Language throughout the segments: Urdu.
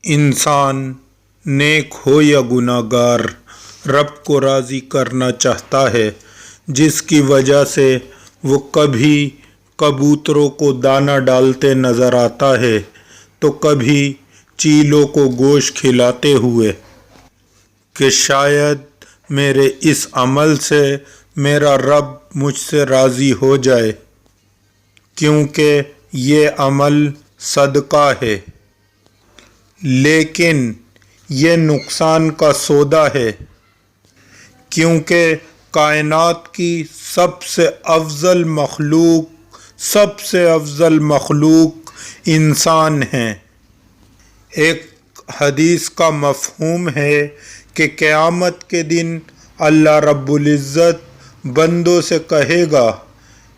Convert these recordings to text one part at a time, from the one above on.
انسان نیک ہو یا گناہگار رب کو راضی کرنا چاہتا ہے، جس کی وجہ سے وہ کبھی کبوتروں کو دانہ ڈالتے نظر آتا ہے تو کبھی چیلوں کو گوشت کھلاتے ہوئے، کہ شاید میرے اس عمل سے میرا رب مجھ سے راضی ہو جائے، کیونکہ یہ عمل صدقہ ہے۔ لیکن یہ نقصان کا سودا ہے، کیونکہ کائنات کی سب سے افضل مخلوق انسان ہیں۔ ایک حدیث کا مفہوم ہے کہ قیامت کے دن اللہ رب العزت بندوں سے کہے گا،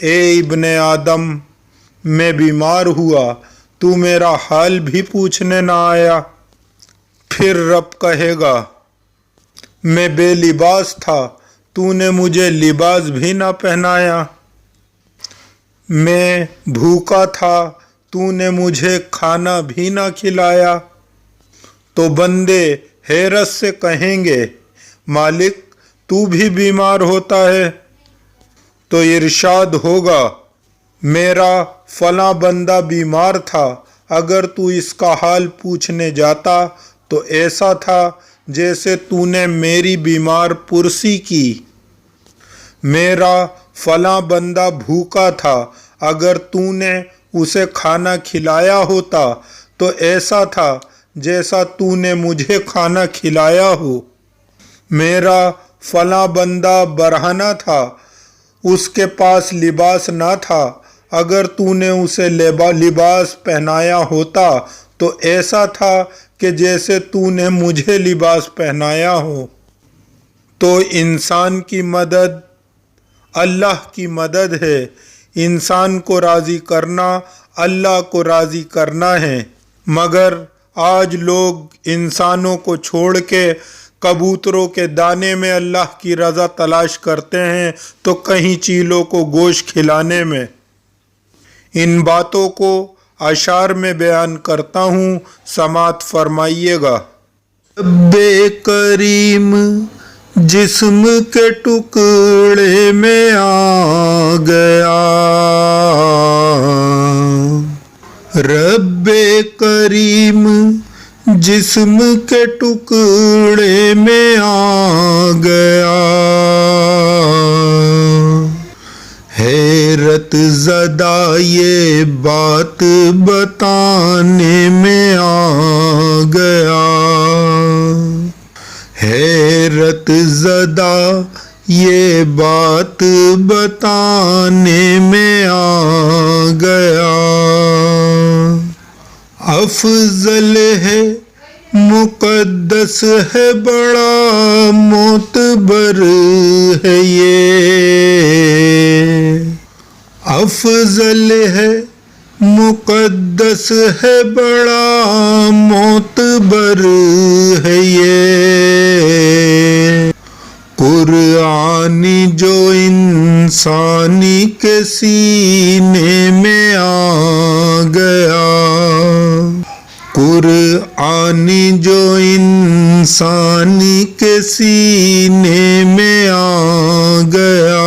اے ابن آدم، میں بیمار ہوا، تو میرا حال بھی پوچھنے نہ آیا۔ پھر رب کہے گا، میں بے لباس تھا، تو نے مجھے لباس بھی نہ پہنایا۔ میں بھوکا تھا، تو نے مجھے کھانا بھی نہ کھلایا۔ تو بندے حیرت سے کہیں گے، مالک تو بھی بیمار ہوتا ہے؟ تو ارشاد ہوگا، میرا فلاں بندہ بیمار تھا، اگر تو اس کا حال پوچھنے جاتا تو ایسا تھا جیسے تو نے میری بیمار پرسی کی۔ میرا فلاں بندہ بھوکا تھا، اگر تو نے اسے کھانا کھلایا ہوتا تو ایسا تھا جیسا تو نے مجھے کھانا کھلایا ہو۔ میرا فلاں بندہ برہنہ تھا، اس کے پاس لباس نہ تھا، اگر تو نے اسے لباس پہنایا ہوتا تو ایسا تھا کہ جیسے تو نے مجھے لباس پہنایا ہو۔ تو انسان کی مدد اللہ کی مدد ہے، انسان کو راضی کرنا اللہ کو راضی کرنا ہے۔ مگر آج لوگ انسانوں کو چھوڑ کے کبوتروں کے دانے میں اللہ کی رضا تلاش کرتے ہیں تو کہیں چیلوں کو گوشت کھلانے میں۔ ان باتوں کو اشعار میں بیان کرتا ہوں، سماعت فرمائیے گا۔ رب کریم جسم کے ٹکڑے میں آ گیا، رب کریم جسم کے ٹکڑے میں آ گیا، حیرت زدہ یہ بات بتانے میں آ گیا، حیرت زدہ یہ بات بتانے میں آ گیا، افضل ہے مقدس ہے بڑا معتبر ہے یہ، افضل ہے مقدس ہے بڑا معتبر ہے یہ، قرآن جو انسانی کے سینے میں آ گیا، قرآن جو انسانی کے سینے میں آ گیا۔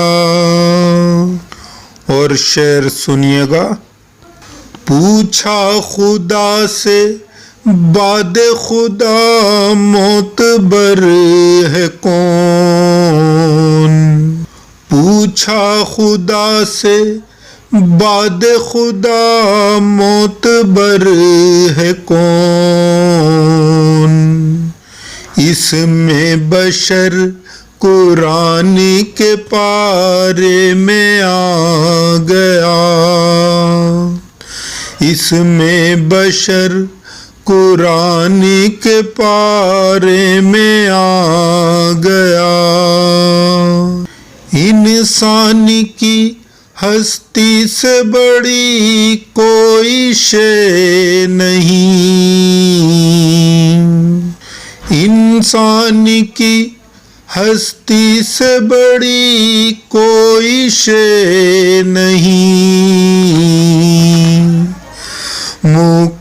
اور شعر سنیے گا۔ پوچھا خدا سے بعد خدا معتبر ہے کون، پوچھا خدا سے بعد خدا معتبر ہے کون، اس میں بشر قرآن کے پارے میں آ گیا، اس میں بشر قرآن کے پارے میں آ گیا، انسان کی ہستی سے بڑی کوئی شے نہیں، انسان کی ہستی سے بڑی کوئی شے نہیں،